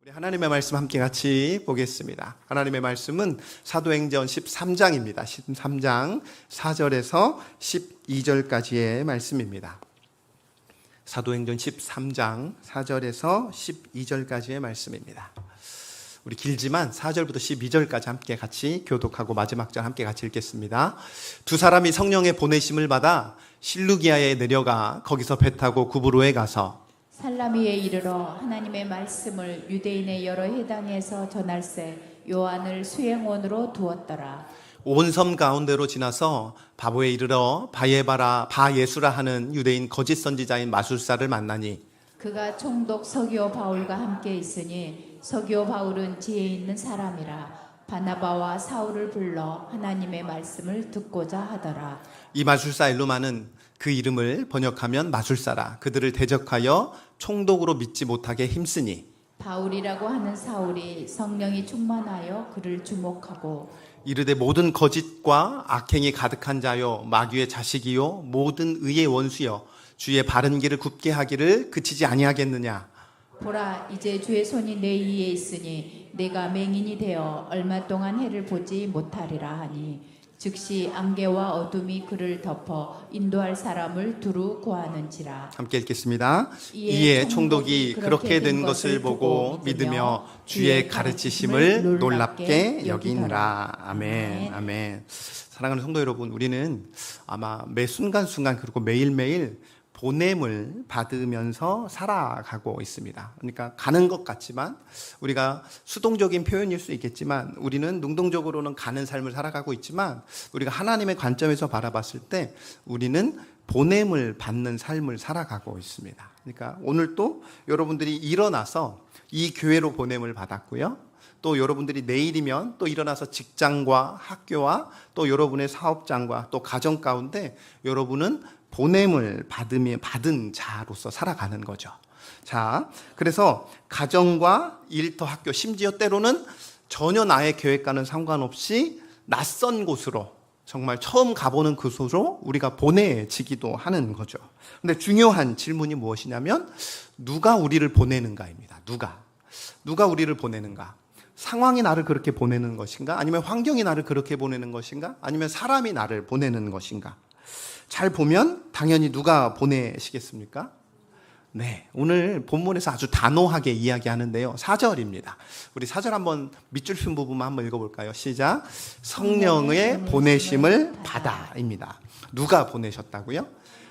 우리 하나님의 말씀 함께 같이 보겠습니다. 하나님의 말씀은 사도행전 13장입니다. 13장 4절에서 12절까지의 말씀입니다. 사도행전 13장 4절에서 12절까지의 말씀입니다. 우리 길지만 4절부터 12절까지 함께 같이 교독하고 마지막 절 함께 같이 읽겠습니다. 두 사람이 성령의 보내심을 받아 실루기아에 내려가 거기서 배 타고 구브로에 가서 살라미에 이르러 하나님의 말씀을 유대인의 여러 회당에서 전할세 요한을 수행원으로 두었더라. 온 섬 가운데로 지나서 바보에 이르러 바예수라 하는 유대인 거짓 선지자인 마술사를 만나니 그가 총독 서기오 바울과 함께 있으니 서기오 바울은 지혜 있는 사람이라. 바나바와 사울을 불러 하나님의 말씀을 듣고자 하더라. 이 마술사 엘루마는 그 이름을 번역하면 마술사라. 그들을 대적하여 총독으로 믿지 못하게 힘쓰니 바울이라고 하는 사울이 성령이 충만하여 그를 주목하고 이르되 모든 거짓과 악행이 가득한 자요 마귀의 자식이요 모든 의의 원수여 주의 바른 길을 굽게 하기를 그치지 아니하겠느냐. 보라, 이제 주의 손이 내 위에 있으니 내가 맹인이 되어 얼마 동안 해를 보지 못하리라 하니 즉시 안개와 어둠이 그를 덮어 인도할 사람을 두루 구하는지라. 함께 읽겠습니다. 이에 총독이 그렇게 된 것을 보고 믿으며 주의 가르치심을 놀랍게 여기느라. 아멘. 아멘. 사랑하는 성도 여러분, 우리는 아마 매 순간순간 그리고 매일매일 보냄을 받으면서 살아가고 있습니다. 그러니까 가는 것 같지만 우리가 수동적인 표현일 수 있겠지만 우리는 능동적으로는 가는 삶을 살아가고 있지만 우리가 하나님의 관점에서 바라봤을 때 우리는 보냄을 받는 삶을 살아가고 있습니다. 그러니까 오늘 또 여러분들이 일어나서 이 교회로 보냄을 받았고요. 또 여러분들이 내일이면 또 일어나서 직장과 학교와 또 여러분의 사업장과 또 가정 가운데 여러분은 보냄을 받은 자로서 살아가는 거죠. 자, 그래서 가정과 일터, 학교, 심지어 때로는 전혀 나의 계획과는 상관없이 낯선 곳으로 정말 처음 가보는 곳으로 우리가 보내지기도 하는 거죠. 근데 중요한 질문이 무엇이냐면 누가 우리를 보내는가입니다. 누가 우리를 보내는가? 상황이 나를 그렇게 보내는 것인가? 아니면 환경이 나를 그렇게 보내는 것인가? 아니면 사람이 나를 보내는 것인가? 잘 보면 당연히 누가 보내시겠습니까? 네, 오늘 본문에서 아주 단호하게 이야기하는데요. 4절입니다. 우리 4절 한번 밑줄 쓴 부분만 한번 읽어볼까요? 시작. 성령의 보내심을 받아입니다. 누가 보내셨다고요?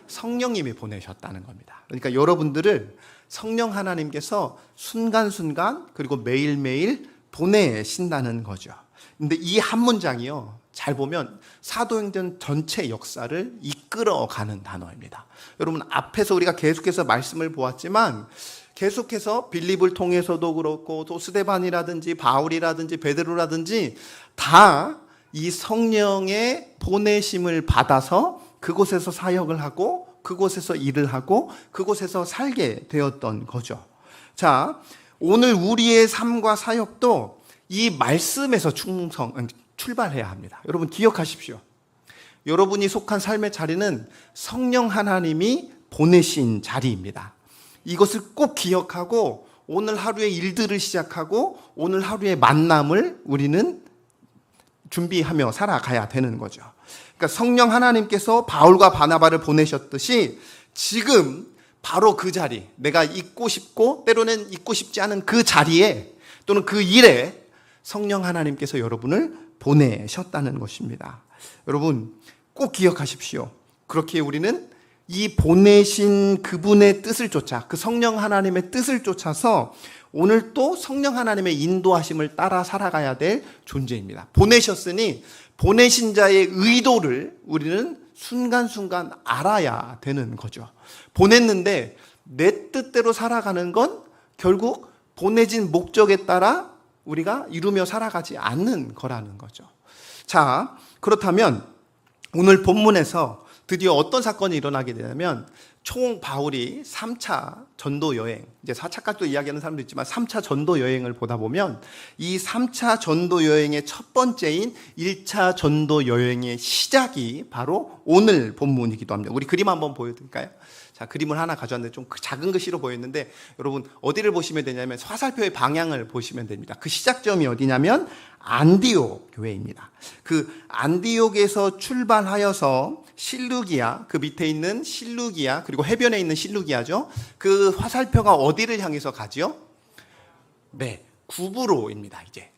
성령님이 보내셨다는 겁니다. 그러니까 여러분들을 성령 하나님께서 순간순간 그리고 매일매일 보내신다는 거죠. 근데 이 한 문장이요, 잘 보면 사도행전 전체 역사를 이끌어가는 단어입니다. 여러분, 앞에서 우리가 계속해서 말씀을 보았지만 계속해서 빌립을 통해서도 그렇고 또 스데반이라든지 바울이라든지 베드로라든지 다 이 성령의 보내심을 받아서 그곳에서 사역을 하고 그곳에서 일을 하고 그곳에서 살게 되었던 거죠. 자, 오늘 우리의 삶과 사역도 이 말씀에서 출발해야 합니다. 여러분 기억하십시오. 여러분이 속한 삶의 자리는 성령 하나님이 보내신 자리입니다. 이것을 꼭 기억하고 오늘 하루의 일들을 시작하고 오늘 하루의 만남을 우리는 준비하며 살아가야 되는 거죠. 그러니까 성령 하나님께서 바울과 바나바를 보내셨듯이 지금 바로 그 자리, 내가 있고 싶고 때로는 있고 싶지 않은 그 자리에 또는 그 일에 성령 하나님께서 여러분을 보내셨다는 것입니다. 여러분 꼭 기억하십시오. 그렇게 우리는 이 보내신 그분의 뜻을 쫓아, 그 성령 하나님의 뜻을 쫓아서 오늘 또 성령 하나님의 인도하심을 따라 살아가야 될 존재입니다. 보내셨으니 보내신 자의 의도를 우리는 순간순간 알아야 되는 거죠. 보냈는데 내 뜻대로 살아가는 건 결국 보내진 목적에 따라 우리가 이루며 살아가지 않는 거라는 거죠. 자, 그렇다면 오늘 본문에서 드디어 어떤 사건이 일어나게 되냐면 총 바울이 3차 전도 여행, 이제 4차까지도 이야기하는 사람도 있지만 3차 전도 여행을 보다 보면 이 3차 전도 여행의 첫 번째인 1차 전도 여행의 시작이 바로 오늘 본문이기도 합니다. 우리 그림 한번 보여드릴까요? 자, 그림을 하나 가져왔는데 좀 작은 글씨로 보였는데 여러분 어디를 보시면 되냐면 화살표의 방향을 보시면 됩니다. 그 시작점이 어디냐면 안디옥 교회입니다. 그 안디옥에서 출발하여서 실루기아, 그 밑에 있는 실루기아, 그리고 해변에 있는 실루기아죠. 그 화살표가 어디를 향해서 가지요? 네, 구브로입니다. 이제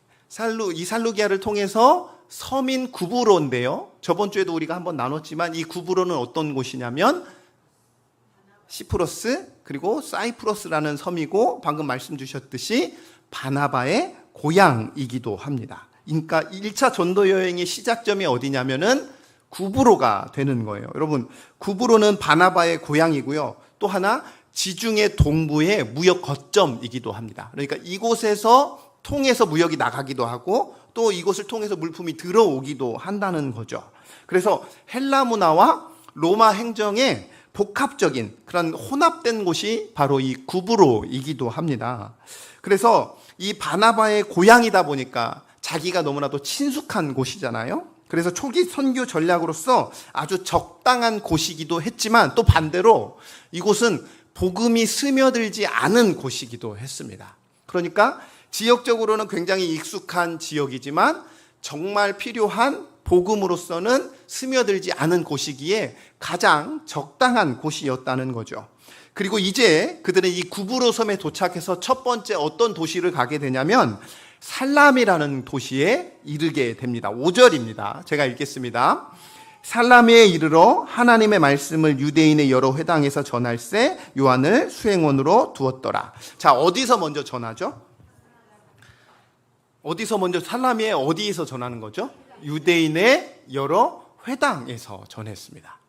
이 살루기아를 통해서 서민 구브로인데요. 저번 주에도 우리가 한번 나눴지만 이 구브로는 어떤 곳이냐면 시프러스 그리고 사이프러스라는 섬이고 방금 말씀 주셨듯이 바나바의 고향이기도 합니다. 그러니까 1차 전도 여행의 시작점이 어디냐면은 구브로가 되는 거예요. 여러분, 구브로는 바나바의 고향이고요. 또 하나 지중해 동부의 무역 거점이기도 합니다. 그러니까 이곳에서 통해서 무역이 나가기도 하고 또 이곳을 통해서 물품이 들어오기도 한다는 거죠. 그래서 헬라 문화와 로마 행정의 복합적인 그런 혼합된 곳이 바로 이 구브로이기도 합니다. 그래서 이 바나바의 고향이다 보니까 자기가 너무나도 친숙한 곳이잖아요. 그래서 초기 선교 전략으로서 아주 적당한 곳이기도 했지만 또 반대로 이곳은 복음이 스며들지 않은 곳이기도 했습니다. 그러니까 지역적으로는 굉장히 익숙한 지역이지만 정말 필요한 복음으로서는 스며들지 않은 곳이기에 가장 적당한 곳이었다는 거죠. 그리고 이제 그들은 이 구브로 섬에 도착해서 첫 번째 어떤 도시를 가게 되냐면 살람이라는 도시에 이르게 됩니다. 5절입니다. 제가 읽겠습니다. 살라미에 이르러 하나님의 말씀을 유대인의 여러 회당에서 전할세 요한을 수행원으로 두었더라. 자, 어디서 먼저 전하죠? 어디서 먼저 살라미에 어디에서 전하는 거죠? 유대인의 여러 회당에서 전했습니다.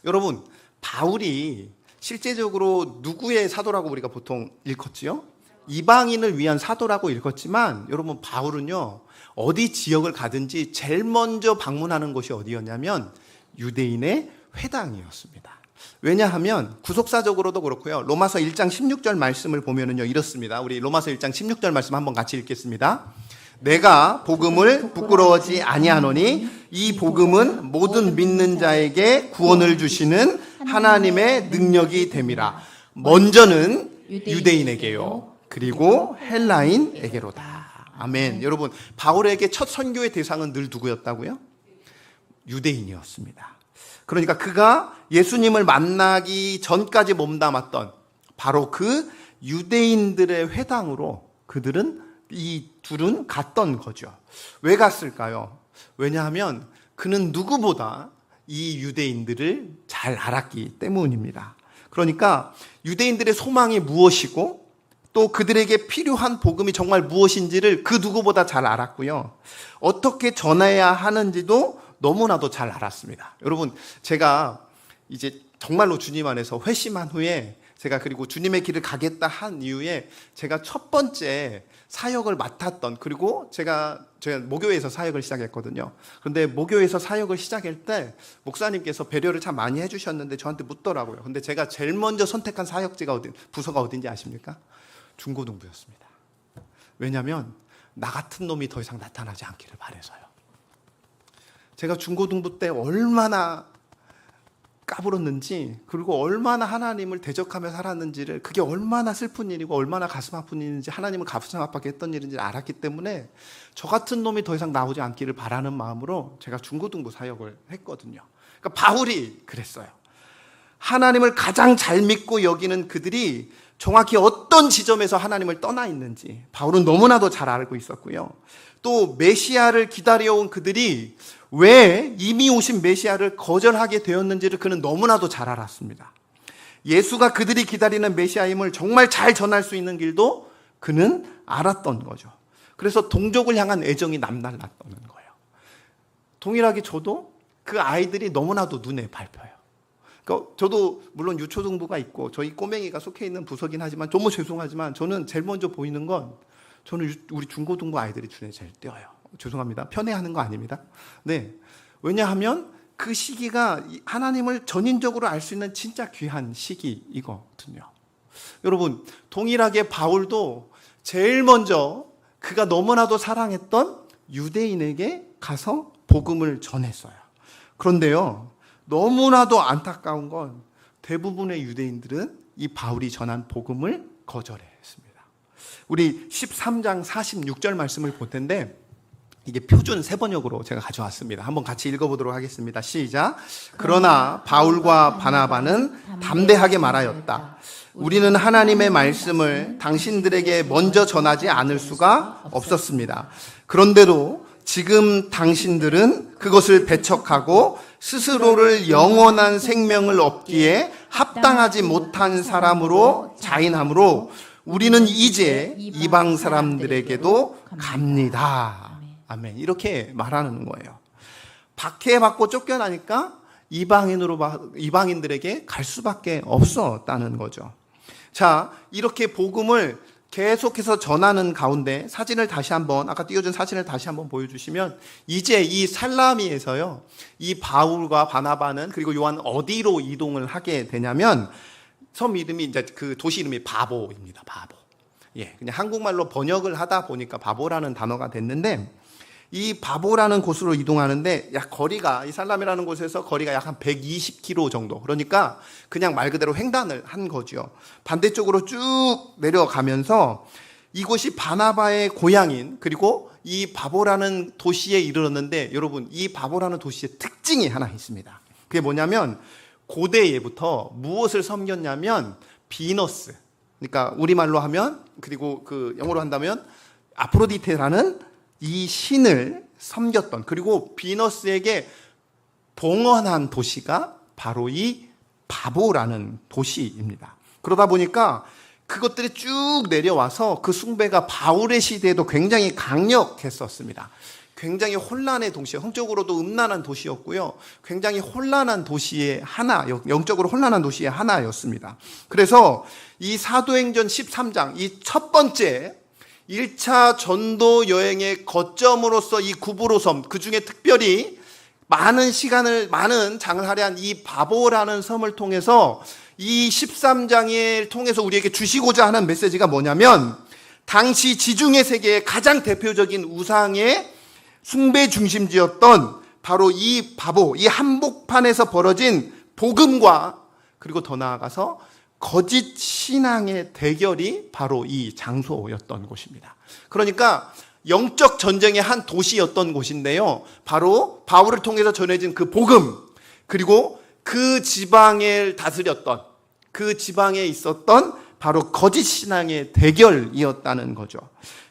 여러분, 바울이 실제적으로 누구의 사도라고 우리가 보통 일컫지요? 이방인을 위한 사도라고 일컫지만 여러분, 바울은요 어디 지역을 가든지 제일 먼저 방문하는 곳이 어디였냐면 유대인의 회당이었습니다. 왜냐하면 구속사적으로도 그렇고요. 로마서 1장 16절 말씀을 보면은요 이렇습니다. 우리 로마서 1장 16절 말씀 한번 같이 읽겠습니다. 내가 복음을 부끄러워하지 아니하노니 이 복음은 모든 믿는 자에게 구원을 주시는 하나님의 능력이 됨이라. 먼저는 유대인에게요. 그리고 헬라인에게로다. 아멘. 여러분, 바울에게 첫 선교의 대상은 늘 누구였다고요? 유대인이었습니다. 그러니까 그가 예수님을 만나기 전까지 몸담았던 바로 그 유대인들의 회당으로 그들은 이 둘은 갔던 거죠. 왜 갔을까요? 왜냐하면 그는 누구보다 이 유대인들을 잘 알았기 때문입니다. 그러니까 유대인들의 소망이 무엇이고 또 그들에게 필요한 복음이 정말 무엇인지를 그 누구보다 잘 알았고요. 어떻게 전해야 하는지도 너무나도 잘 알았습니다. 여러분, 제가 이제 정말로 주님 안에서 회심한 후에 제가 그리고 주님의 길을 가겠다 한 이후에 제가 첫 번째 사역을 맡았던, 그리고 제가 모교회에서 사역을 시작했거든요. 그런데 모교회에서 사역을 시작할 때 목사님께서 배려를 참 많이 해주셨는데 저한테 묻더라고요. 근데 제가 제일 먼저 선택한 사역지가 부서가 어딘지 아십니까? 중고등부였습니다. 왜냐하면 나 같은 놈이 더 이상 나타나지 않기를 바라서요. 제가 중고등부 때 얼마나 까불었는지, 그리고 얼마나 하나님을 대적하며 살았는지를, 그게 얼마나 슬픈 일이고 얼마나 가슴 아픈 일인지, 하나님을 가슴 아프게 했던 일인지 알았기 때문에 저 같은 놈이 더 이상 나오지 않기를 바라는 마음으로 제가 중고등부 사역을 했거든요. 그러니까 바울이 그랬어요. 하나님을 가장 잘 믿고 여기는 그들이 정확히 어떤 지점에서 하나님을 떠나 있는지 바울은 너무나도 잘 알고 있었고요. 또 메시아를 기다려온 그들이 왜 이미 오신 메시아를 거절하게 되었는지를 그는 너무나도 잘 알았습니다. 예수가 그들이 기다리는 메시아임을 정말 잘 전할 수 있는 길도 그는 알았던 거죠. 그래서 동족을 향한 애정이 남달랐다는 거예요. 동일하게 저도 그 아이들이 너무나도 눈에 밟혀요. 그러니까 저도 물론 유초등부가 있고 저희 꼬맹이가 속해 있는 부서긴 하지만 너무 죄송하지만 저는 제일 먼저 보이는 건 저는 우리 중고등부 아이들이 눈에 제일 띄어요. 죄송합니다. 편애하는 거 아닙니다. 네. 왜냐하면 그 시기가 하나님을 전인적으로 알 수 있는 진짜 귀한 시기이거든요. 여러분, 동일하게 바울도 제일 먼저 그가 너무나도 사랑했던 유대인에게 가서 복음을 전했어요. 그런데요, 너무나도 안타까운 건 대부분의 유대인들은 이 바울이 전한 복음을 거절했습니다. 우리 13장 46절 말씀을 볼 텐데 이게 표준 세번역으로 제가 가져왔습니다. 한번 같이 읽어보도록 하겠습니다. 시작. 그러나 바울과 바나바는 담대하게 말하였다. 우리는 하나님의 말씀을 당신들에게 먼저 전하지 않을 수가 없었습니다. 그런데도 지금 당신들은 그것을 배척하고 스스로를 영원한 생명을 얻기에 합당하지 못한 사람으로 자인함으로 우리는 이제 이방 사람들에게도 갑니다. 아멘. 이렇게 말하는 거예요. 박해받고 쫓겨나니까 이방인들에게 갈 수밖에 없었다는 거죠. 자, 이렇게 복음을 계속해서 전하는 가운데 사진을 다시 한번, 아까 띄워준 사진을 다시 한번 보여주시면 이제 이 살라미에서요, 이 바울과 바나바는 그리고 요한 어디로 이동을 하게 되냐면 섬 이름이 이제 그 도시 이름이 바보입니다. 바보. 예, 그냥 한국말로 번역을 하다 보니까 바보라는 단어가 됐는데 이 바보라는 곳으로 이동하는데 거리가 이 살람이라는 곳에서 거리가 약 한 120km 정도. 그러니까 그냥 말 그대로 횡단을 한 거죠. 반대쪽으로 쭉 내려가면서 이곳이 바나바의 고향인 그리고 이 바보라는 도시에 이르렀는데 여러분 이 바보라는 도시의 특징이 하나 있습니다. 그게 뭐냐면 고대 예부터 무엇을 섬겼냐면 비너스. 그러니까 우리말로 하면 그리고 그 영어로 한다면 아프로디테라는 이 신을 섬겼던 그리고 비너스에게 봉헌한 도시가 바로 이 바보라는 도시입니다. 그러다 보니까 그것들이 쭉 내려와서 그 숭배가 바울의 시대에도 굉장히 강력했었습니다. 굉장히 혼란의 도시, 성적으로도 음란한 도시였고요. 굉장히 혼란한 도시의 하나, 영적으로 혼란한 도시의 하나였습니다. 그래서 이 사도행전 13장, 이 첫 번째 1차 전도 여행의 거점으로서 이 구브로 섬, 그 중에 특별히 많은 장을 할애한 이 바보라는 섬을 통해서 이 13장을 통해서 우리에게 주시고자 하는 메시지가 뭐냐면 당시 지중해 세계의 가장 대표적인 우상의 숭배 중심지였던 바로 이 바보, 이 한복판에서 벌어진 복음과 그리고 더 나아가서 거짓 신앙의 대결이 바로 이 장소였던 곳입니다. 그러니까 영적 전쟁의 한 도시였던 곳인데요. 바로 바울을 통해서 전해진 그 복음, 그리고 그 지방을 다스렸던, 그 지방에 있었던 바로 거짓 신앙의 대결이었다는 거죠.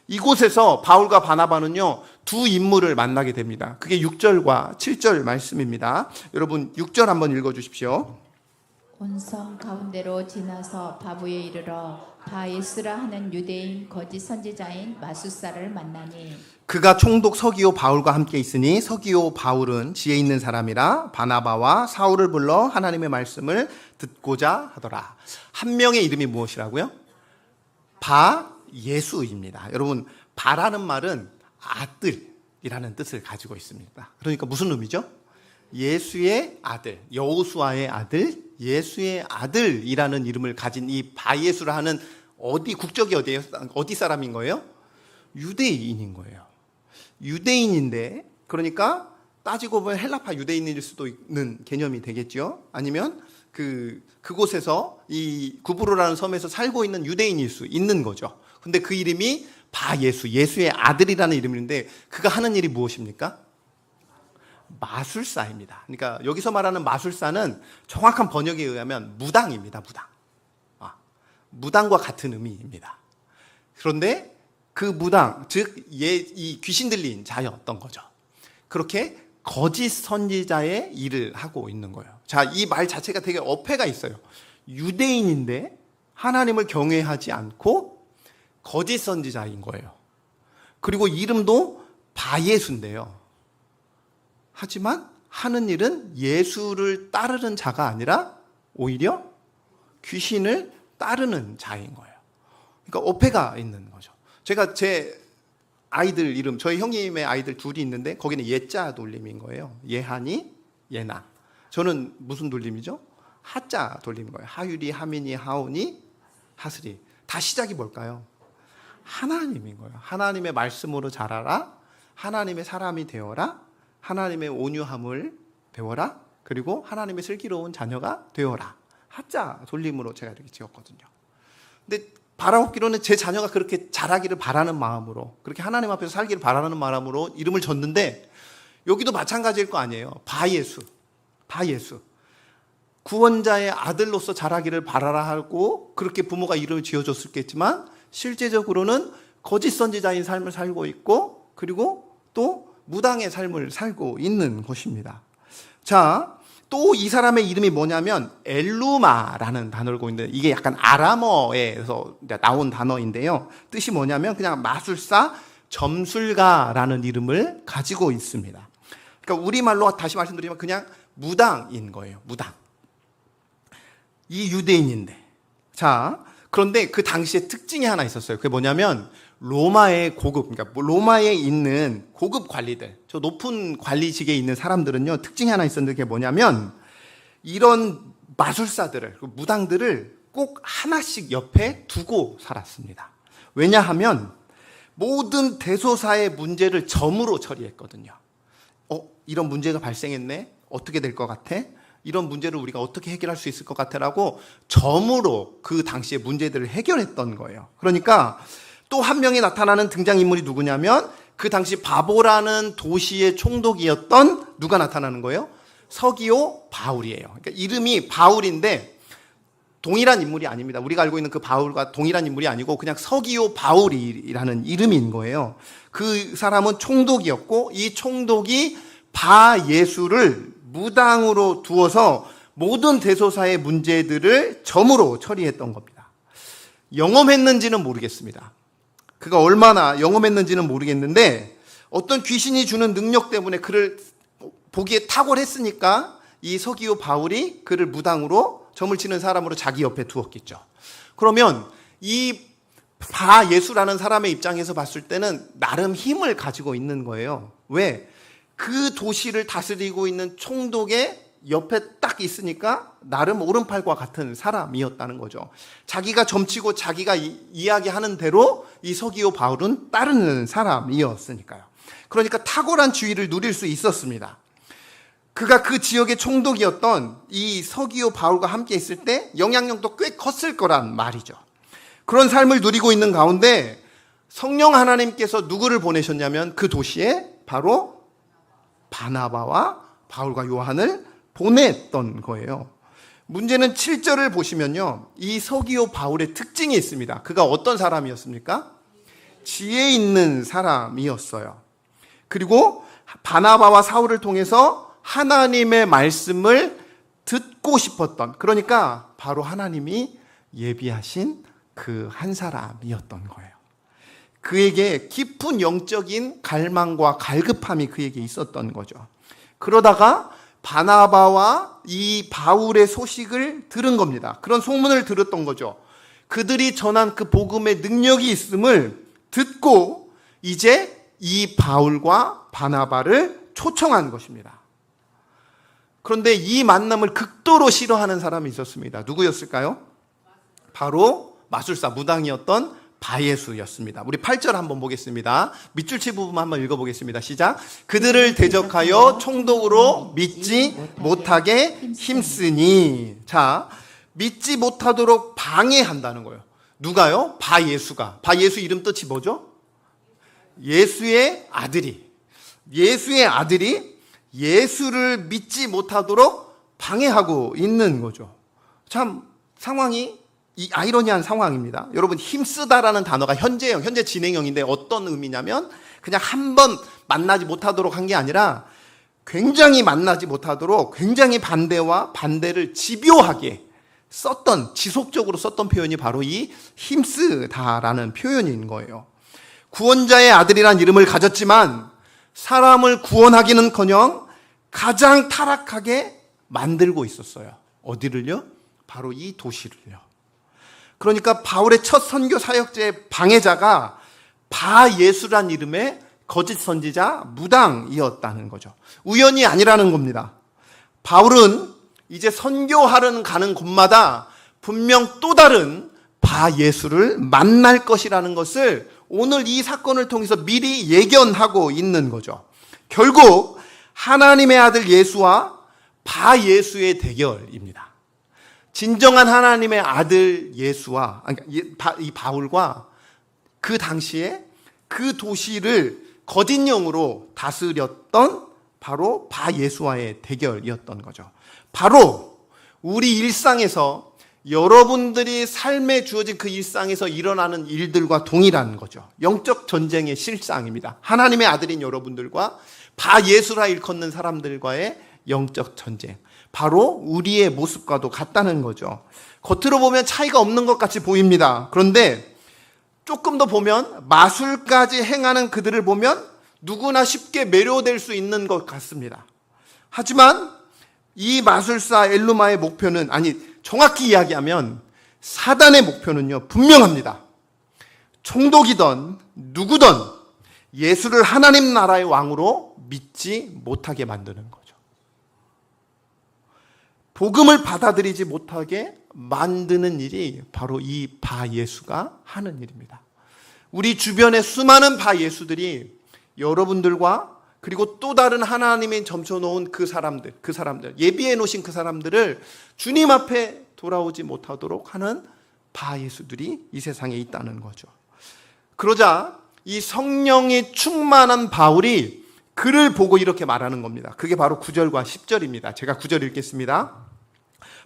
이곳에서 바울과 바나바는요, 두 인물을 만나게 됩니다. 그게 6절과 7절 말씀입니다. 여러분 6절 한번 읽어주십시오. 온 섬 가운데로 지나서 바보에 이르러 바예스라 하는 유대인 거짓 선지자인 마숫사를 만나니 그가 총독 서기오 바울과 함께 있으니 서기오 바울은 지혜 있는 사람이라 바나바와 사울을 불러 하나님의 말씀을 듣고자 하더라. 한 명의 이름이 무엇이라고요? 바예수입니다. 여러분 바라는 말은 아들이라는 뜻을 가지고 있습니다. 그러니까 무슨 의미죠? 예수의 아들, 여호수아의 아들, 예수의 아들이라는 이름을 가진 이 바예수라 하는 국적이 어디예요? 어디 사람인 거예요? 유대인인 거예요. 유대인인데 그러니까 따지고 보면 헬라파 유대인일 수도 있는 개념이 되겠죠. 아니면 그곳에서 이 구브로라는 섬에서 살고 있는 유대인일 수 있는 거죠. 근데 그 이름이 바예수, 예수의 아들이라는 이름인데 그가 하는 일이 무엇입니까? 마술사입니다. 그러니까 여기서 말하는 마술사는 정확한 번역에 의하면 무당입니다. 무당과 같은 의미입니다. 그런데 그 무당, 즉 이 귀신 들린 자였던 거죠. 그렇게 거짓 선지자의 일을 하고 있는 거예요. 자, 이 말 자체가 되게 어폐가 있어요. 유대인인데 하나님을 경외하지 않고 거짓 선지자인 거예요. 그리고 이름도 바예수인데요. 하지만 하는 일은 예수를 따르는 자가 아니라 오히려 귀신을 따르는 자인 거예요. 그러니까 어폐가 있는 거죠. 제가 제 아이들 이름, 저희 형님의 아이들 둘이 있는데 거기는 예자 돌림인 거예요. 예한이, 예나. 저는 무슨 돌림이죠? 하자 돌림인 거예요. 하유리, 하민이, 하온이, 하슬이. 다 시작이 뭘까요? 하나님인 거예요. 하나님의 말씀으로 자라라. 하나님의 사람이 되어라. 하나님의 온유함을 배워라. 그리고 하나님의 슬기로운 자녀가 되어라. 하자 돌림으로 제가 이렇게 지었거든요. 근데 바라옵기로는 제 자녀가 그렇게 자라기를 바라는 마음으로, 그렇게 하나님 앞에서 살기를 바라는 마음으로 이름을 줬는데, 여기도 마찬가지일 거 아니에요. 바예수. 구원자의 아들로서 자라기를 바라라 하고 그렇게 부모가 이름을 지어줬었겠지만, 실제적으로는 거짓 선지자인 삶을 살고 있고, 그리고 또 무당의 삶을 살고 있는 것입니다. 자, 또 이 사람의 이름이 뭐냐면 엘루마라는 단어를 갖고 있는데, 이게 약간 아람어에서 나온 단어인데요. 뜻이 뭐냐면 그냥 마술사, 점술가라는 이름을 가지고 있습니다. 그러니까 우리말로 다시 말씀드리면 그냥 무당인 거예요. 무당. 이 유대인인데. 자, 그런데 그 당시에 특징이 하나 있었어요. 그게 뭐냐면 로마의 그러니까 로마에 있는 고급 관리들, 저 높은 관리직에 있는 사람들은요, 특징이 하나 있었는데, 그게 뭐냐면 이런 마술사들을, 무당들을 꼭 하나씩 옆에 두고 살았습니다. 왜냐하면 모든 대소사의 문제를 점으로 처리했거든요. 이런 문제가 발생했네? 어떻게 될 것 같아? 이런 문제를 우리가 어떻게 해결할 수 있을 것 같아라고 점으로 그 당시의 문제들을 해결했던 거예요. 그러니까 또 한 명이 나타나는 등장인물이 누구냐면 그 당시 바보라는 도시의 총독이었던 누가 나타나는 거예요? 서기오 바울이에요. 그러니까 이름이 바울인데 동일한 인물이 아닙니다. 우리가 알고 있는 그 바울과 동일한 인물이 아니고 그냥 서기오 바울이라는 이름인 거예요. 그 사람은 총독이었고, 이 총독이 바예수를 무당으로 두어서 모든 대소사의 문제들을 점으로 처리했던 겁니다. 영험했는지는 모르겠습니다. 그가 얼마나 영험했는지는 모르겠는데, 어떤 귀신이 주는 능력 때문에 그를 보기에 탁월했으니까 이 서기오 바울이 그를 무당으로, 점을 치는 사람으로 자기 옆에 두었겠죠. 그러면 이 바예수라는 사람의 입장에서 봤을 때는 나름 힘을 가지고 있는 거예요. 왜? 그 도시를 다스리고 있는 총독의 옆에 딱 있으니까 나름 오른팔과 같은 사람이었다는 거죠. 자기가 점치고 자기가 이야기하는 대로 이 서기오 바울은 따르는 사람이었으니까요. 그러니까 탁월한 지위를 누릴 수 있었습니다. 그가 그 지역의 총독이었던 이 서기오 바울과 함께 있을 때 영향력도 꽤 컸을 거란 말이죠. 그런 삶을 누리고 있는 가운데 성령 하나님께서 누구를 보내셨냐면 그 도시에 바로 바나바와 바울과 요한을 보냈던 거예요. 문제는 7절을 보시면요, 이 서기오 바울의 특징이 있습니다. 그가 어떤 사람이었습니까? 지혜 있는 사람이었어요. 그리고 바나바와 사울을 통해서 하나님의 말씀을 듣고 싶었던, 그러니까 바로 하나님이 예비하신 그 한 사람이었던 거예요. 그에게 깊은 영적인 갈망과 갈급함이 그에게 있었던 거죠. 그러다가 바나바와 이 바울의 소식을 들은 겁니다. 그런 소문을 들었던 거죠. 그들이 전한 그 복음의 능력이 있음을 듣고 이제 이 바울과 바나바를 초청한 것입니다. 그런데 이 만남을 극도로 싫어하는 사람이 있었습니다. 누구였을까요? 바로 마술사 무당이었던 바예수였습니다. 우리 8절 한번 보겠습니다. 밑줄치 부분 한번 읽어보겠습니다. 시작. 그들을 대적하여 총독으로 믿지 못하게 힘쓰니. 자, 믿지 못하도록 방해한다는 거예요. 누가요? 바예수가. 바예수 이름 뜻이 뭐죠? 예수의 아들이. 예수의 아들이 예수를 믿지 못하도록 방해하고 있는 거죠. 참 상황이 아이러니한 상황입니다. 여러분, 힘쓰다라는 단어가 현재형, 현재 진행형인데 어떤 의미냐면 그냥 한 번 만나지 못하도록 한 게 아니라 굉장히 만나지 못하도록 굉장히 반대와 반대를 집요하게 썼던, 지속적으로 썼던 표현이 바로 이 힘쓰다라는 표현인 거예요. 구원자의 아들이란 이름을 가졌지만 사람을 구원하기는커녕 가장 타락하게 만들고 있었어요. 어디를요? 바로 이 도시를요. 그러니까 바울의 첫 선교 사역자의 방해자가 바예수란 이름의 거짓 선지자 무당이었다는 거죠. 우연이 아니라는 겁니다. 바울은 이제 선교하러 가는 곳마다 분명 또 다른 바예수를 만날 것이라는 것을 오늘 이 사건을 통해서 미리 예견하고 있는 거죠. 결국 하나님의 아들 예수와 바예수의 대결입니다. 진정한 하나님의 아들 예수와, 이 바울과 그 당시에 그 도시를 거짓 영으로 다스렸던 바로 바 예수와의 대결이었던 거죠. 바로 우리 일상에서 여러분들이 삶에 주어진 그 일상에서 일어나는 일들과 동일한 거죠. 영적 전쟁의 실상입니다. 하나님의 아들인 여러분들과 바 예수라 일컫는 사람들과의 영적 전쟁. 바로 우리의 모습과도 같다는 거죠. 겉으로 보면 차이가 없는 것 같이 보입니다. 그런데 조금 더 보면 마술까지 행하는 그들을 보면 누구나 쉽게 매료될 수 있는 것 같습니다. 하지만 이 마술사 엘루마의 목표는, 정확히 이야기하면 사단의 목표는요, 분명합니다. 총독이든 누구든 예수를 하나님 나라의 왕으로 믿지 못하게 만드는 거죠. 복음을 받아들이지 못하게 만드는 일이 바로 이 바 예수가 하는 일입니다. 우리 주변의 수많은 바 예수들이 여러분들과 그리고 또 다른 하나님이 점쳐놓은 그 사람들, 예비해 놓으신 그 사람들을 주님 앞에 돌아오지 못하도록 하는 바 예수들이 이 세상에 있다는 거죠. 그러자 이 성령이 충만한 바울이 그를 보고 이렇게 말하는 겁니다. 그게 바로 9절과 10절입니다. 제가 9절 읽겠습니다.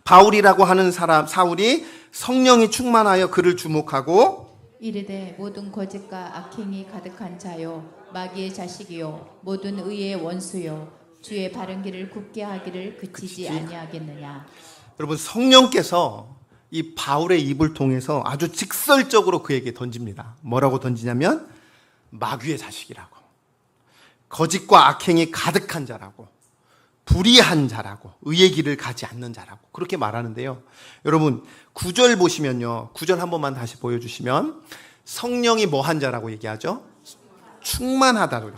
바울이라고 하는 사람 사울이 성령이 충만하여 그를 주목하고 이르되 모든 거짓과 악행이 가득한 자요 마귀의 자식이요 모든 의의 원수요 주의 바른 길을 굽게 하기를 그치지 아니하겠느냐. 여러분, 성령께서 이 바울의 입을 통해서 아주 직설적으로 그에게 던집니다. 뭐라고 던지냐면 마귀의 자식이라고, 거짓과 악행이 가득한 자라고, 불의한 자라고, 의의 길을 가지 않는 자라고 그렇게 말하는데요. 여러분 9절 보시면요, 9절 한 번만 다시 보여주시면 성령이 뭐한 자라고 얘기하죠? 충만하다고.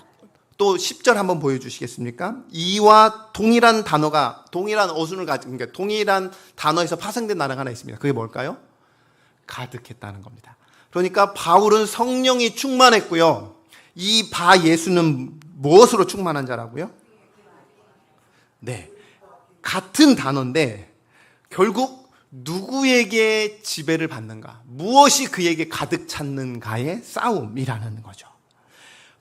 또 10절 한번 보여주시겠습니까? 이와 동일한 단어가, 동일한 어순을 가진, 그러니까 동일한 단어에서 파생된 단어가 하나 있습니다. 그게 뭘까요? 가득했다는 겁니다. 그러니까 바울은 성령이 충만했고요. 이 바 예수는 무엇으로 충만한 자라고요? 네, 같은 단어인데 결국 누구에게 지배를 받는가, 무엇이 그에게 가득 찼는가의 싸움이라는 거죠.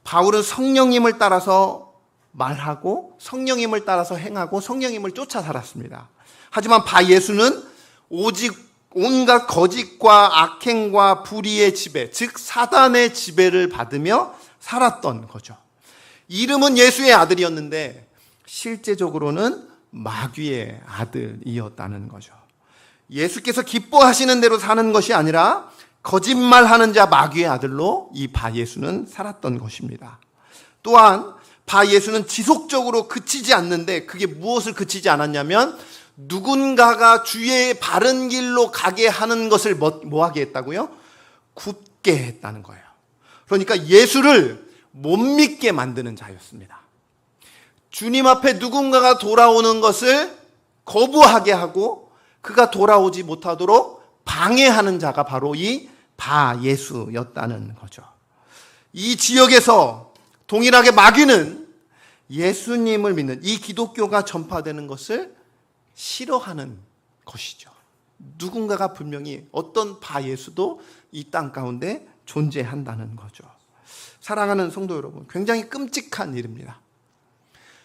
바울은 성령님을 따라서 말하고 성령님을 따라서 행하고 성령님을 쫓아 살았습니다. 하지만 바 예수는 오직 온갖 거짓과 악행과 불의의 지배, 즉 사단의 지배를 받으며 살았던 거죠. 이름은 예수의 아들이었는데 실제적으로는 마귀의 아들이었다는 거죠. 예수께서 기뻐하시는 대로 사는 것이 아니라 거짓말하는 자 마귀의 아들로 이 바 예수는 살았던 것입니다. 또한 바 예수는 지속적으로 그치지 않는데, 그게 무엇을 그치지 않았냐면 누군가가 주의 바른 길로 가게 하는 것을 뭐하게 했다고요? 굽게 했다는 거예요. 그러니까 예수를 못 믿게 만드는 자였습니다. 주님 앞에 누군가가 돌아오는 것을 거부하게 하고 그가 돌아오지 못하도록 방해하는 자가 바로 이 바 예수였다는 거죠. 이 지역에서 동일하게 마귀는 예수님을 믿는, 이 기독교가 전파되는 것을 싫어하는 것이죠. 누군가가 분명히 어떤 바 예수도 이 땅 가운데 존재한다는 거죠. 사랑하는 성도 여러분, 굉장히 끔찍한 일입니다.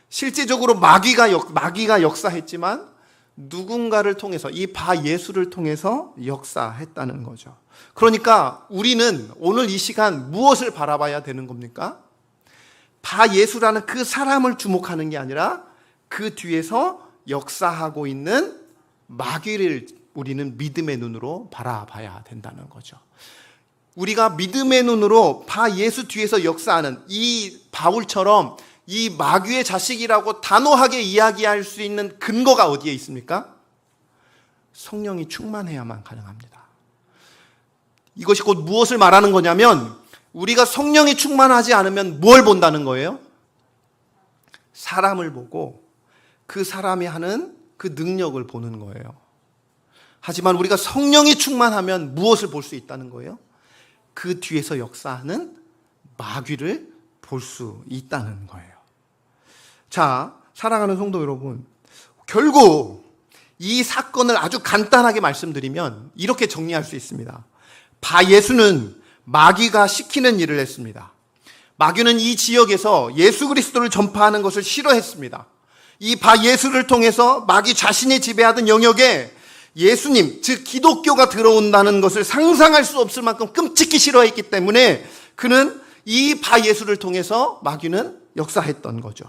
실제적으로 마귀가 역사했지만 누군가를 통해서, 이 바 예수를 통해서 역사했다는 거죠. 그러니까 우리는 오늘 이 시간 무엇을 바라봐야 되는 겁니까? 바 예수라는 그 사람을 주목하는 게 아니라 그 뒤에서 역사하고 있는 마귀를 우리는 믿음의 눈으로 바라봐야 된다는 거죠. 우리가 믿음의 눈으로 바 예수 뒤에서 역사하는 이 바울처럼 이 마귀의 자식이라고 단호하게 이야기할 수 있는 근거가 어디에 있습니까? 성령이 충만해야만 가능합니다. 이것이 곧 무엇을 말하는 거냐면, 우리가 성령이 충만하지 않으면 뭘 본다는 거예요? 사람을 보고 그 사람이 하는 그 능력을 보는 거예요. 하지만 우리가 성령이 충만하면 무엇을 볼 수 있다는 거예요? 그 뒤에서 역사하는 마귀를 볼 수 있다는 거예요. 자, 사랑하는 성도 여러분, 결국 이 사건을 아주 간단하게 말씀드리면 이렇게 정리할 수 있습니다. 바 예수는 마귀가 시키는 일을 했습니다. 마귀는 이 지역에서 예수 그리스도를 전파하는 것을 싫어했습니다. 이 바 예수를 통해서 마귀 자신이 지배하던 영역에 예수님, 즉 기독교가 들어온다는 것을 상상할 수 없을 만큼 끔찍히 싫어했기 때문에 그는 이 바 예수를 통해서 마귀는 역사했던 거죠.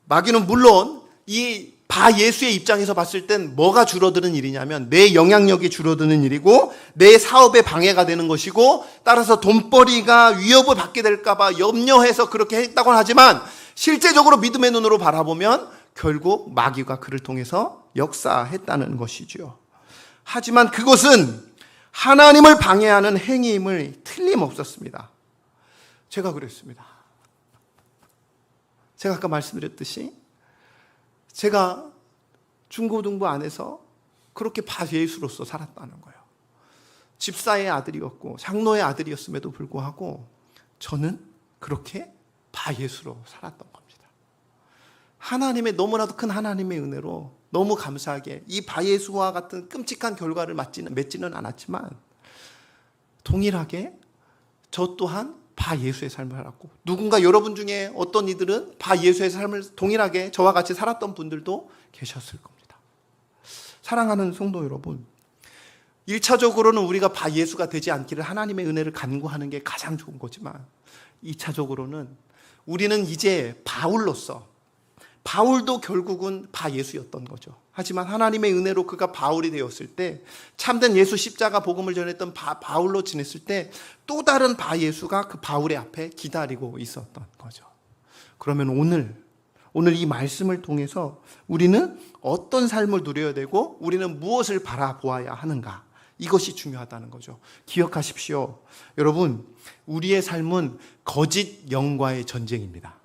마귀는 물론 이 바 예수의 입장에서 봤을 땐 뭐가 줄어드는 일이냐면 내 영향력이 줄어드는 일이고 내 사업에 방해가 되는 것이고 따라서 돈벌이가 위협을 받게 될까 봐 염려해서 그렇게 했다고 하지만 실제적으로 믿음의 눈으로 바라보면 결국 마귀가 그를 통해서 역사했다는 것이죠. 하지만 그것은 하나님을 방해하는 행위임을 틀림없었습니다. 제가 그랬습니다. 제가 아까 말씀드렸듯이 제가 중고등부 안에서 그렇게 바 예수로서 살았다는 거예요. 집사의 아들이었고 장로의 아들이었음에도 불구하고 저는 그렇게 바 예수로 살았던 겁니다. 하나님의 너무나도 큰 하나님의 은혜로 너무 감사하게 이 바 예수와 같은 끔찍한 결과를 맺지는 않았지만 동일하게 저 또한 바 예수의 삶을 살았고 누군가 여러분 중에 어떤 이들은 바 예수의 삶을 동일하게 저와 같이 살았던 분들도 계셨을 겁니다. 사랑하는 성도 여러분, 1차적으로는 우리가 바 예수가 되지 않기를 하나님의 은혜를 간구하는 게 가장 좋은 거지만 2차적으로는 우리는 이제 바울로서 바울도 결국은 바 예수였던 거죠. 하지만 하나님의 은혜로 그가 바울이 되었을 때 참된 예수 십자가 복음을 전했던 바울로 지냈을 때 또 다른 바 예수가 그 바울의 앞에 기다리고 있었던 거죠. 그러면 오늘 이 말씀을 통해서 우리는 어떤 삶을 누려야 되고 우리는 무엇을 바라보아야 하는가? 이것이 중요하다는 거죠. 기억하십시오. 여러분, 우리의 삶은 거짓 영과의 전쟁입니다.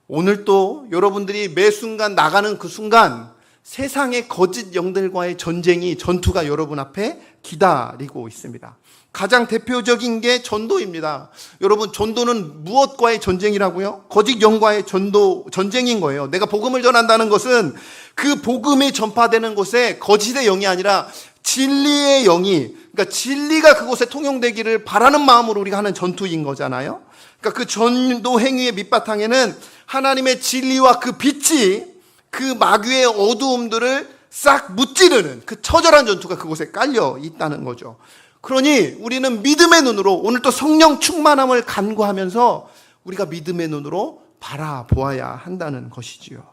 오늘 또 여러분들이 매 순간 나가는 그 순간 세상의 거짓 영들과의 전투가 여러분 앞에 기다리고 있습니다. 가장 대표적인 게 전도입니다. 여러분, 전도는 무엇과의 전쟁이라고요? 거짓 영과의 전쟁인 거예요. 내가 복음을 전한다는 것은 그 복음이 전파되는 곳에 거짓의 영이 아니라 진리의 영이, 그러니까 진리가 그곳에 통용되기를 바라는 마음으로 우리가 하는 전투인 거잖아요. 그러니까 그 전도 행위의 밑바탕에는 하나님의 진리와 그 빛이 그 마귀의 어두움들을 싹 무찌르는 그 처절한 전투가 그곳에 깔려 있다는 거죠. 그러니 우리는 믿음의 눈으로 오늘 또 성령 충만함을 간구하면서 우리가 믿음의 눈으로 바라보아야 한다는 것이지요.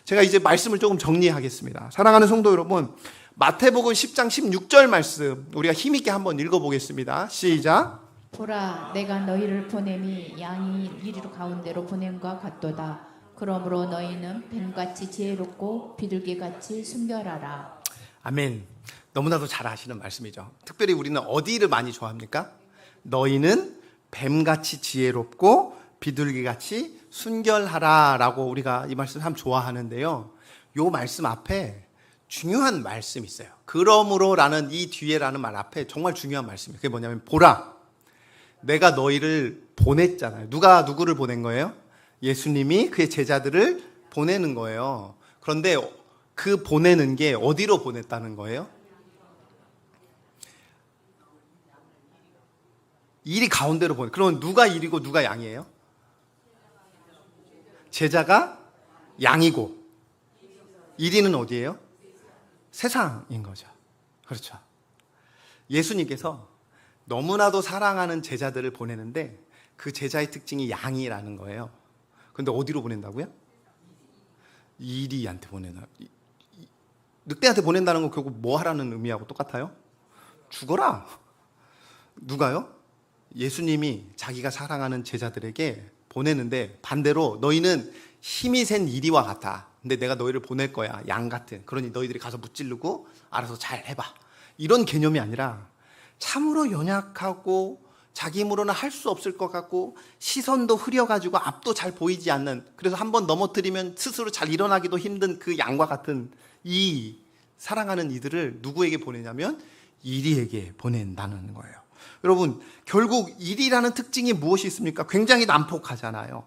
제가 이제 말씀을 조금 정리하겠습니다. 사랑하는 성도 여러분, 마태복음 10장 16절 말씀 우리가 힘있게 한번 읽어보겠습니다. 시작. 보라, 내가 너희를 보냄이 양이 이리로 가운데로 보냄과 같도다. 그러므로 너희는 뱀같이 지혜롭고 비둘기같이 순결하라. 아멘. 너무나도 잘 아시는 말씀이죠. 특별히 우리는 어디를 많이 좋아합니까? 너희는 뱀같이 지혜롭고 비둘기같이 순결하라 라고 우리가 이 말씀 참 좋아하는데요. 이 말씀 앞에 중요한 말씀이 있어요. 그러므로 라는 이 뒤에라는 말 앞에 정말 중요한 말씀이에요. 그게 뭐냐면 보라, 내가 너희를 보냈잖아요. 누가 누구를 보낸 거예요? 예수님이 그의 제자들을 보내는 거예요. 그런데 그 보내는 게 어디로 보냈다는 거예요? 이리 가운데로 보내. 그러면 누가 이리고 누가 양이에요? 제자가 양이고 이리는 어디예요? 세상인 거죠. 그렇죠. 예수님께서 너무나도 사랑하는 제자들을 보내는데 그 제자의 특징이 양이라는 거예요. 그런데 어디로 보낸다고요? 이리한테 보낸다. 늑대한테 보낸다는 건 결국 뭐 하라는 의미하고 똑같아요? 죽어라. 누가요? 예수님이 자기가 사랑하는 제자들에게 보내는데 반대로 너희는 힘이 센 이리와 같아. 근데 내가 너희를 보낼 거야. 양 같은. 그러니 너희들이 가서 무찌르고 알아서 잘 해봐. 이런 개념이 아니라 참으로 연약하고 자기 힘으로는 할 수 없을 것 같고 시선도 흐려가지고 앞도 잘 보이지 않는, 그래서 한번 넘어뜨리면 스스로 잘 일어나기도 힘든 그 양과 같은 이 사랑하는 이들을 누구에게 보내냐면 이리에게 보낸다는 거예요. 여러분, 결국 이리라는 특징이 무엇이 있습니까? 굉장히 난폭하잖아요.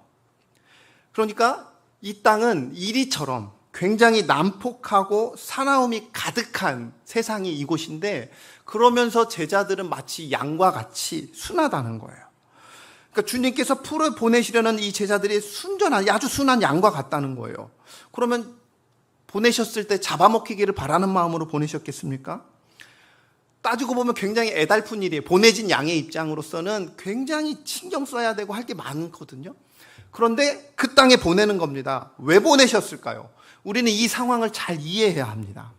그러니까 이 땅은 이리처럼 굉장히 난폭하고 사나움이 가득한 세상이 이곳인데, 그러면서 제자들은 마치 양과 같이 순하다는 거예요. 그러니까 주님께서 풀어 보내시려는 이 제자들이 순전한, 아주 순한 양과 같다는 거예요. 그러면 보내셨을 때 잡아먹히기를 바라는 마음으로 보내셨겠습니까? 따지고 보면 굉장히 애달픈 일이에요. 보내진 양의 입장으로서는 굉장히 신경 써야 되고 할 게 많거든요. 그런데 그 땅에 보내는 겁니다. 왜 보내셨을까요? 우리는 이 상황을 잘 이해해야 합니다.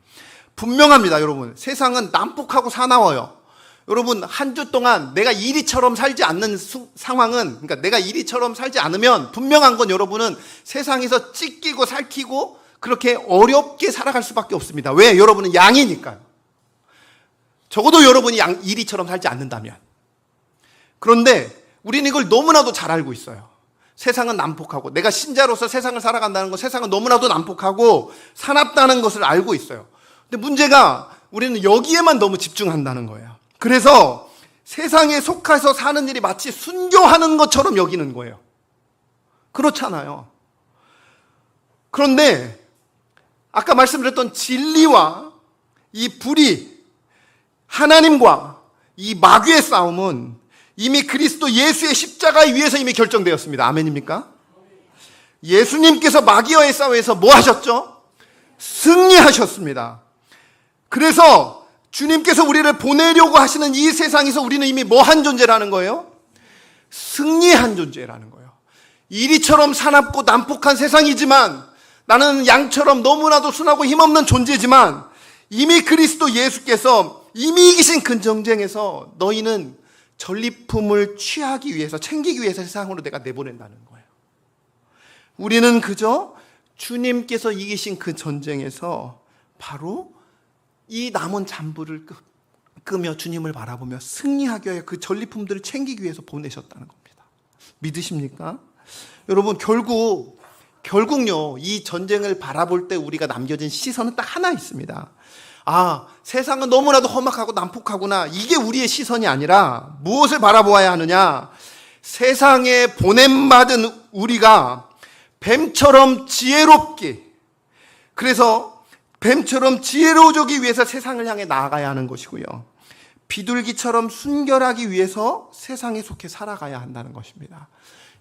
분명합니다, 여러분. 세상은 난폭하고 사나워요. 여러분, 한 주 동안 내가 이리처럼 살지 않는 상황은, 그러니까 내가 이리처럼 살지 않으면 분명한 건 여러분은 세상에서 찢기고 살키고 그렇게 어렵게 살아갈 수밖에 없습니다. 왜? 여러분은 양이니까요. 적어도 여러분이 이리처럼 살지 않는다면. 그런데 우리는 이걸 너무나도 잘 알고 있어요. 세상은 난폭하고, 내가 신자로서 세상을 살아간다는 것, 세상은 너무나도 난폭하고 사납다는 것을 알고 있어요. 근데 문제가 우리는 여기에만 너무 집중한다는 거예요. 그래서 세상에 속해서 사는 일이 마치 순교하는 것처럼 여기는 거예요. 그렇잖아요. 그런데 아까 말씀드렸던 진리와 이 불이, 하나님과 이 마귀의 싸움은 이미 그리스도 예수의 십자가에 위해서 이미 결정되었습니다. 아멘입니까? 예수님께서 마귀와의 싸움에서 뭐 하셨죠? 승리하셨습니다. 그래서 주님께서 우리를 보내려고 하시는 이 세상에서 우리는 이미 뭐 한 존재라는 거예요? 승리한 존재라는 거예요. 이리처럼 사납고 난폭한 세상이지만, 나는 양처럼 너무나도 순하고 힘없는 존재지만, 이미 그리스도 예수께서 이미 이기신 그 전쟁에서 너희는 전리품을 취하기 위해서, 챙기기 위해서 세상으로 내가 내보낸다는 거예요. 우리는 그저 주님께서 이기신 그 전쟁에서 바로 이 남은 잔불을 끄며 주님을 바라보며 승리하기 위해 그 전리품들을 챙기기 위해서 보내셨다는 겁니다. 믿으십니까? 여러분, 결국요, 이 전쟁을 바라볼 때 우리가 남겨진 시선은 딱 하나 있습니다. 아, 세상은 너무나도 험악하고 난폭하구나. 이게 우리의 시선이 아니라 무엇을 바라보아야 하느냐? 세상에 보냄받은 우리가 뱀처럼 지혜롭게, 그래서 뱀처럼 지혜로워지기 위해서 세상을 향해 나아가야 하는 것이고요. 비둘기처럼 순결하기 위해서 세상에 속해 살아가야 한다는 것입니다.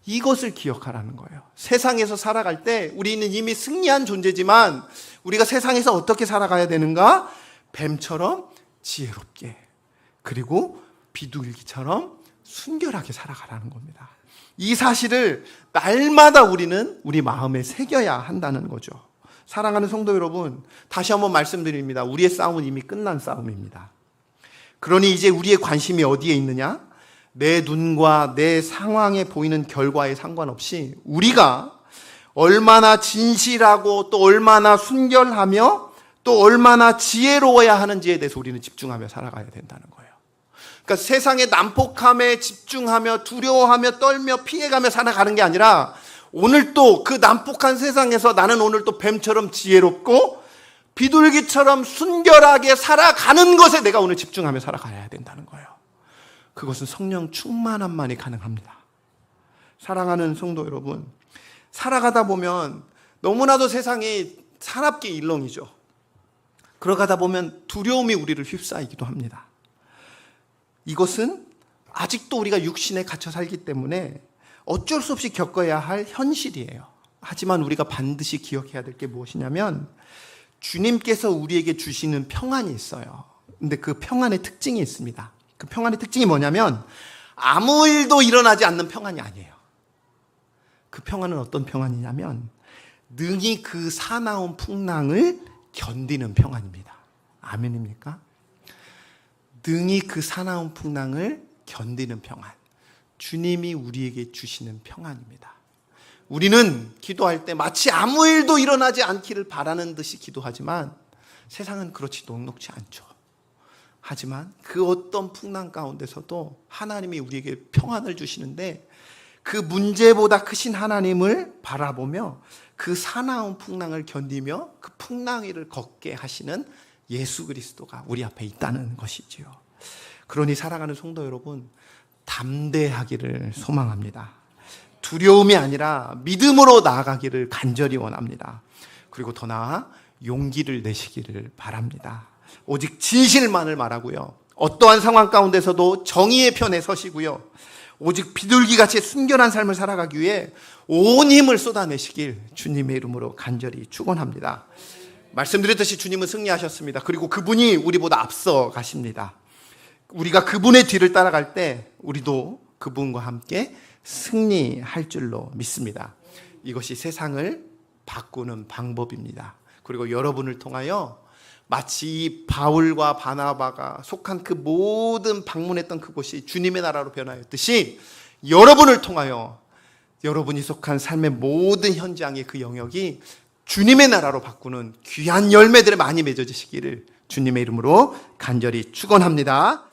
이것을 기억하라는 거예요. 세상에서 살아갈 때 우리는 이미 승리한 존재지만 우리가 세상에서 어떻게 살아가야 되는가? 뱀처럼 지혜롭게, 그리고 비둘기처럼 순결하게 살아가라는 겁니다. 이 사실을 날마다 우리는 우리 마음에 새겨야 한다는 거죠. 사랑하는 성도 여러분, 다시 한번 말씀드립니다. 우리의 싸움은 이미 끝난 싸움입니다. 그러니 이제 우리의 관심이 어디에 있느냐? 내 눈과 내 상황에 보이는 결과에 상관없이 우리가 얼마나 진실하고 또 얼마나 순결하며 또 얼마나 지혜로워야 하는지에 대해서 우리는 집중하며 살아가야 된다는 거예요. 그러니까 세상의 난폭함에 집중하며 두려워하며 떨며 피해가며 살아가는 게 아니라, 오늘 또 그 난폭한 세상에서 나는 오늘 또 뱀처럼 지혜롭고 비둘기처럼 순결하게 살아가는 것에 내가 오늘 집중하며 살아가야 된다는 거예요. 그것은 성령 충만함만이 가능합니다. 사랑하는 성도 여러분, 살아가다 보면 너무나도 세상이 사납게 일렁이죠. 그러가다 보면 두려움이 우리를 휩싸이기도 합니다. 이것은 아직도 우리가 육신에 갇혀 살기 때문에 어쩔 수 없이 겪어야 할 현실이에요. 하지만 우리가 반드시 기억해야 될 게 무엇이냐면, 주님께서 우리에게 주시는 평안이 있어요. 근데 그 평안의 특징이 있습니다. 그 평안의 특징이 뭐냐면, 아무 일도 일어나지 않는 평안이 아니에요. 그 평안은 어떤 평안이냐면, 능히 그 사나운 풍랑을 견디는 평안입니다. 아멘입니까? 능히 그 사나운 풍랑을 견디는 평안. 주님이 우리에게 주시는 평안입니다. 우리는 기도할 때 마치 아무 일도 일어나지 않기를 바라는 듯이 기도하지만 세상은 그렇지 녹록지 않죠. 하지만 그 어떤 풍랑 가운데서도 하나님이 우리에게 평안을 주시는데, 그 문제보다 크신 하나님을 바라보며 그 사나운 풍랑을 견디며 그 풍랑 위를 걷게 하시는 예수 그리스도가 우리 앞에 있다는 것이지요. 그러니 사랑하는 성도 여러분, 담대하기를 소망합니다. 두려움이 아니라 믿음으로 나아가기를 간절히 원합니다. 그리고 더 나아 용기를 내시기를 바랍니다. 오직 진실만을 말하고요. 어떠한 상황 가운데서도 정의의 편에 서시고요. 오직 비둘기같이 순결한 삶을 살아가기 위해 온 힘을 쏟아내시길 주님의 이름으로 간절히 축원합니다. 말씀드렸듯이 주님은 승리하셨습니다. 그리고 그분이 우리보다 앞서 가십니다. 우리가 그분의 뒤를 따라갈 때 우리도 그분과 함께 승리할 줄로 믿습니다. 이것이 세상을 바꾸는 방법입니다. 그리고 여러분을 통하여 마치 이 바울과 바나바가 속한 그 모든 방문했던 그곳이 주님의 나라로 변하였듯이 여러분을 통하여 여러분이 속한 삶의 모든 현장의 그 영역이 주님의 나라로 바꾸는 귀한 열매들을 많이 맺어지시기를 주님의 이름으로 간절히 축원합니다.